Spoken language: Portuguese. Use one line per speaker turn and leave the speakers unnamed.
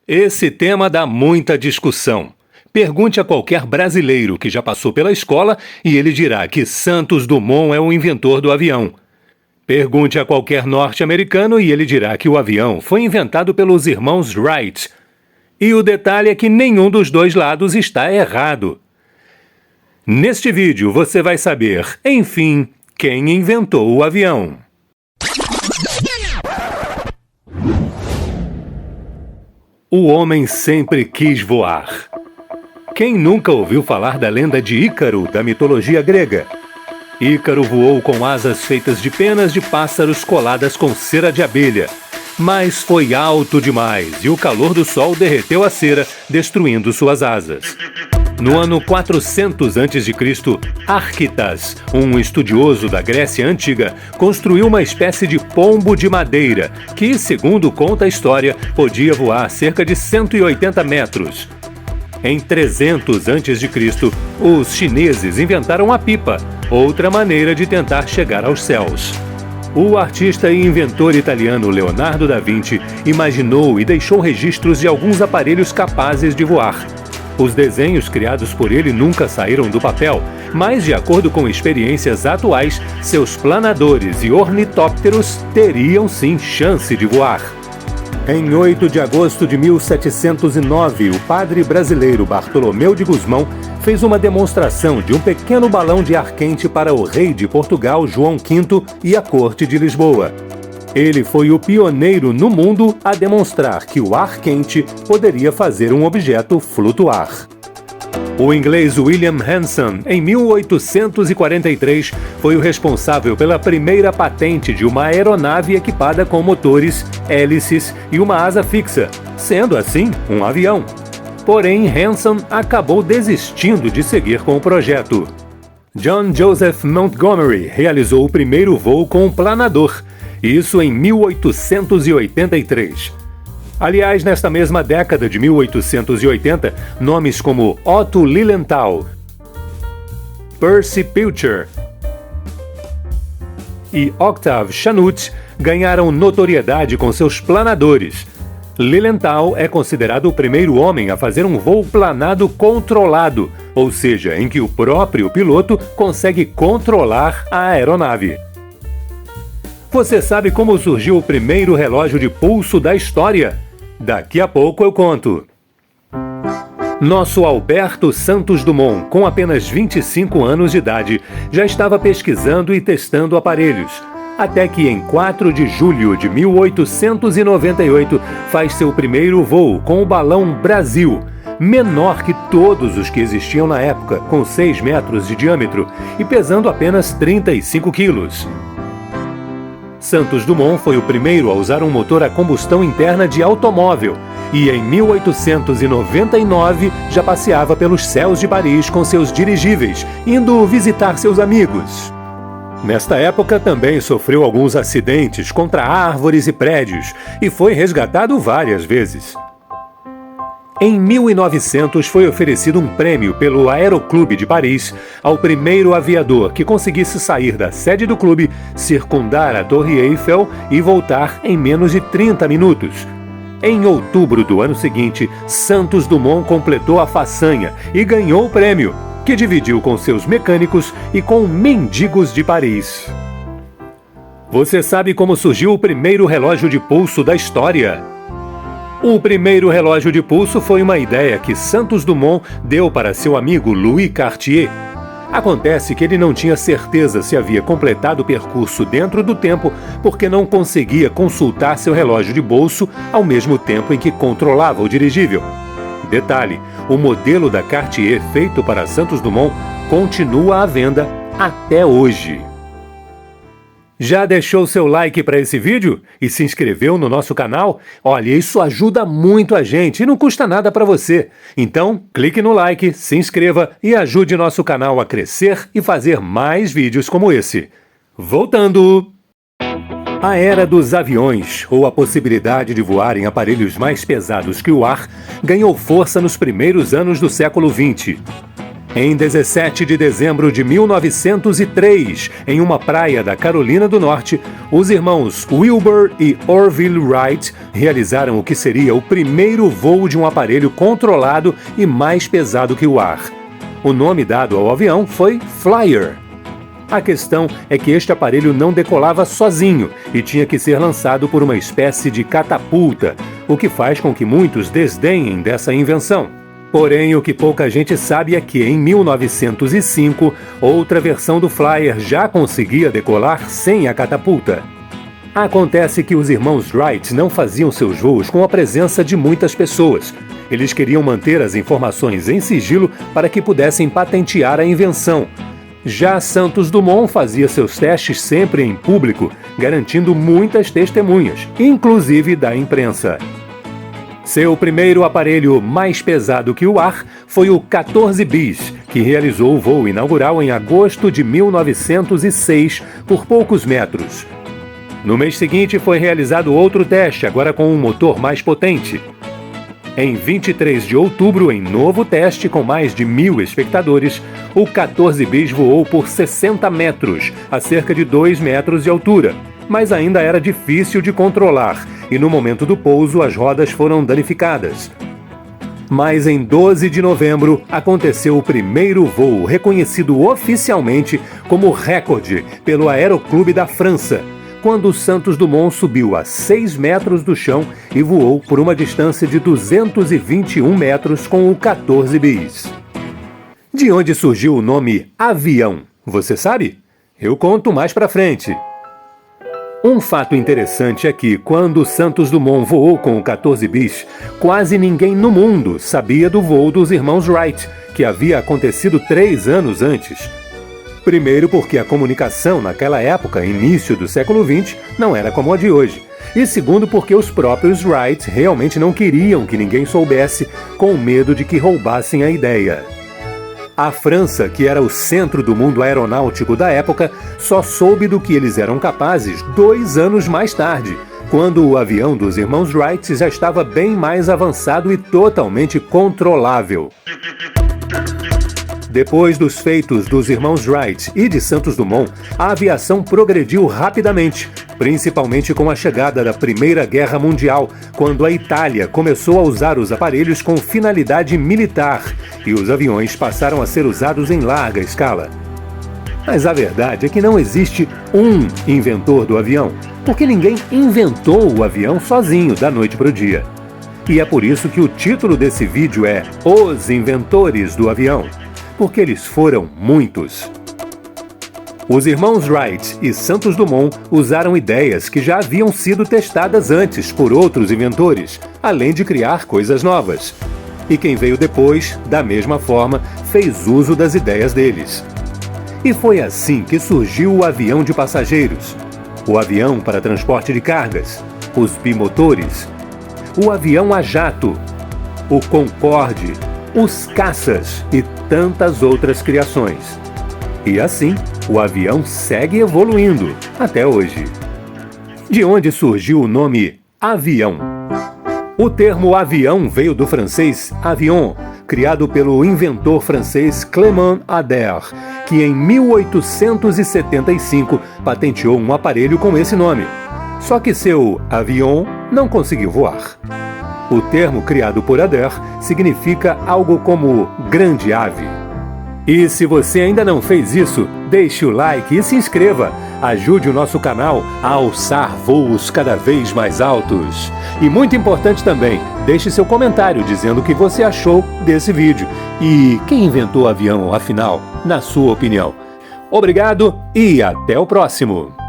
Esse tema dá muita discussão. Pergunte a qualquer brasileiro que já passou pela escola e ele dirá que Santos Dumont é o inventor do avião. Pergunte a qualquer norte-americano e ele dirá que o avião foi inventado pelos irmãos Wright. E o detalhe é que nenhum dos dois lados está errado. Neste vídeo você vai saber, enfim, quem inventou o avião. O homem sempre quis voar. Quem nunca ouviu falar da lenda de Ícaro, da mitologia grega? Ícaro voou com asas feitas de penas de pássaros coladas com cera de abelha. Mas foi alto demais e o calor do sol derreteu a cera, destruindo suas asas. No ano 400 a.C., Arquitas, um estudioso da Grécia Antiga, construiu uma espécie de pombo de madeira que, segundo conta a história, podia voar cerca de 180 metros. Em 300 a.C., os chineses inventaram a pipa, outra maneira de tentar chegar aos céus. O artista e inventor italiano Leonardo da Vinci imaginou e deixou registros de alguns aparelhos capazes de voar. Os desenhos criados por ele nunca saíram do papel, mas, de acordo com experiências atuais, seus planadores e ornitópteros teriam sim chance de voar. Em 8 de agosto de 1709, o padre brasileiro Bartolomeu de Gusmão fez uma demonstração de um pequeno balão de ar quente para o rei de Portugal, João V, e a corte de Lisboa. Ele foi o pioneiro no mundo a demonstrar que o ar quente poderia fazer um objeto flutuar. O inglês William Hanson, em 1843, foi o responsável pela primeira patente de uma aeronave equipada com motores, hélices e uma asa fixa, sendo assim um avião. Porém, Hanson acabou desistindo de seguir com o projeto. John Joseph Montgomery realizou o primeiro voo com um planador, isso em 1883. Aliás, nesta mesma década de 1880, nomes como Otto Lilienthal, Percy Pilcher e Octave Chanute ganharam notoriedade com seus planadores. Lilienthal é considerado o primeiro homem a fazer um voo planado controlado, ou seja, em que o próprio piloto consegue controlar a aeronave. Você sabe como surgiu o primeiro relógio de pulso da história? Daqui a pouco eu conto. Nosso Alberto Santos Dumont, com apenas 25 anos de idade, já estava pesquisando e testando aparelhos. Até que em 4 de julho de 1898 faz seu primeiro voo com o balão Brasil, menor que todos os que existiam na época, com 6 metros de diâmetro e pesando apenas 35 quilos. Santos Dumont foi o primeiro a usar um motor a combustão interna de automóvel e em 1899 já passeava pelos céus de Paris com seus dirigíveis, indo visitar seus amigos. Nesta época também sofreu alguns acidentes contra árvores e prédios e foi resgatado várias vezes. Em 1900 foi oferecido um prêmio pelo Aeroclube de Paris ao primeiro aviador que conseguisse sair da sede do clube, circundar a Torre Eiffel e voltar em menos de 30 minutos. Em outubro do ano seguinte, Santos Dumont completou a façanha e ganhou o prêmio, que dividiu com seus mecânicos e com mendigos de Paris. Você sabe como surgiu o primeiro relógio de pulso da história? O primeiro relógio de pulso foi uma ideia que Santos Dumont deu para seu amigo Louis Cartier. Acontece que ele não tinha certeza se havia completado o percurso dentro do tempo porque não conseguia consultar seu relógio de bolso ao mesmo tempo em que controlava o dirigível. Detalhe, o modelo da Cartier feito para Santos Dumont continua à venda até hoje. Já deixou seu like para esse vídeo? E se inscreveu no nosso canal? Olha, isso ajuda muito a gente e não custa nada para você. Então, clique no like, se inscreva e ajude nosso canal a crescer e fazer mais vídeos como esse. Voltando! A era dos aviões, ou a possibilidade de voar em aparelhos mais pesados que o ar, ganhou força nos primeiros anos do século XX. Em 17 de dezembro de 1903, em uma praia da Carolina do Norte, os irmãos Wilbur e Orville Wright realizaram o que seria o primeiro voo de um aparelho controlado e mais pesado que o ar. O nome dado ao avião foi Flyer. A questão é que este aparelho não decolava sozinho e tinha que ser lançado por uma espécie de catapulta, o que faz com que muitos desdenhem dessa invenção. Porém, o que pouca gente sabe é que, em 1905, outra versão do Flyer já conseguia decolar sem a catapulta. Acontece que os irmãos Wright não faziam seus voos com a presença de muitas pessoas. Eles queriam manter as informações em sigilo para que pudessem patentear a invenção. Já Santos Dumont fazia seus testes sempre em público, garantindo muitas testemunhas, inclusive da imprensa. Seu primeiro aparelho mais pesado que o ar foi o 14 bis, que realizou o voo inaugural em agosto de 1906 por poucos metros. No mês seguinte foi realizado outro teste, agora com um motor mais potente. Em 23 de outubro, em novo teste com mais de 1.000 espectadores, o 14 bis voou por 60 metros, a cerca de 2 metros de altura, mas ainda era difícil de controlar, e no momento do pouso as rodas foram danificadas. Mas em 12 de novembro aconteceu o primeiro voo reconhecido oficialmente como recorde pelo Aeroclube da França, quando Santos Dumont subiu a 6 metros do chão e voou por uma distância de 221 metros com o 14 bis. De onde surgiu o nome avião? Você sabe? Eu conto mais pra frente. Um fato interessante é que, quando Santos Dumont voou com o 14 bis, quase ninguém no mundo sabia do voo dos irmãos Wright, que havia acontecido 3 anos antes. Primeiro porque a comunicação naquela época, início do século XX, não era como a de hoje. E segundo porque os próprios Wright realmente não queriam que ninguém soubesse, com medo de que roubassem a ideia. A França, que era o centro do mundo aeronáutico da época, só soube do que eles eram capazes 2 anos mais tarde, quando o avião dos irmãos Wright já estava bem mais avançado e totalmente controlável. Depois dos feitos dos irmãos Wright e de Santos Dumont, a aviação progrediu rapidamente, principalmente com a chegada da Primeira Guerra Mundial, quando a Itália começou a usar os aparelhos com finalidade militar e os aviões passaram a ser usados em larga escala. Mas a verdade é que não existe um inventor do avião, porque ninguém inventou o avião sozinho da noite para o dia. E é por isso que o título desse vídeo é Os Inventores do Avião, porque eles foram muitos. Os irmãos Wright e Santos Dumont usaram ideias que já haviam sido testadas antes por outros inventores, além de criar coisas novas. E quem veio depois, da mesma forma, fez uso das ideias deles. E foi assim que surgiu o avião de passageiros, o avião para transporte de cargas, os bimotores, o avião a jato, o Concorde, os caças e tantas outras criações. E assim, o avião segue evoluindo até hoje. De onde surgiu o nome avião? O termo avião veio do francês avion, criado pelo inventor francês Clément Ader, que em 1875 patenteou um aparelho com esse nome. Só que seu avion não conseguiu voar. O termo criado por Ader significa algo como grande ave. E se você ainda não fez isso, deixe o like e se inscreva. Ajude o nosso canal a alçar voos cada vez mais altos. E muito importante também, deixe seu comentário dizendo o que você achou desse vídeo. E quem inventou o avião, afinal, na sua opinião? Obrigado e até o próximo!